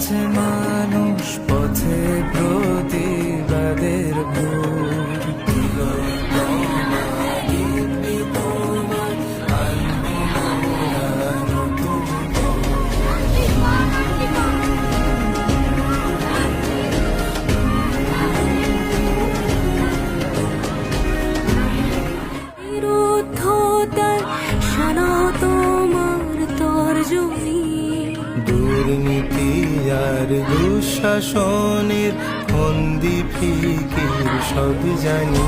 আছে মানুষ পথে প্রতিবাদের ভোর। দুর্নীতি আর দুঃশাসনের ফন্দি ফিকির সব জানি।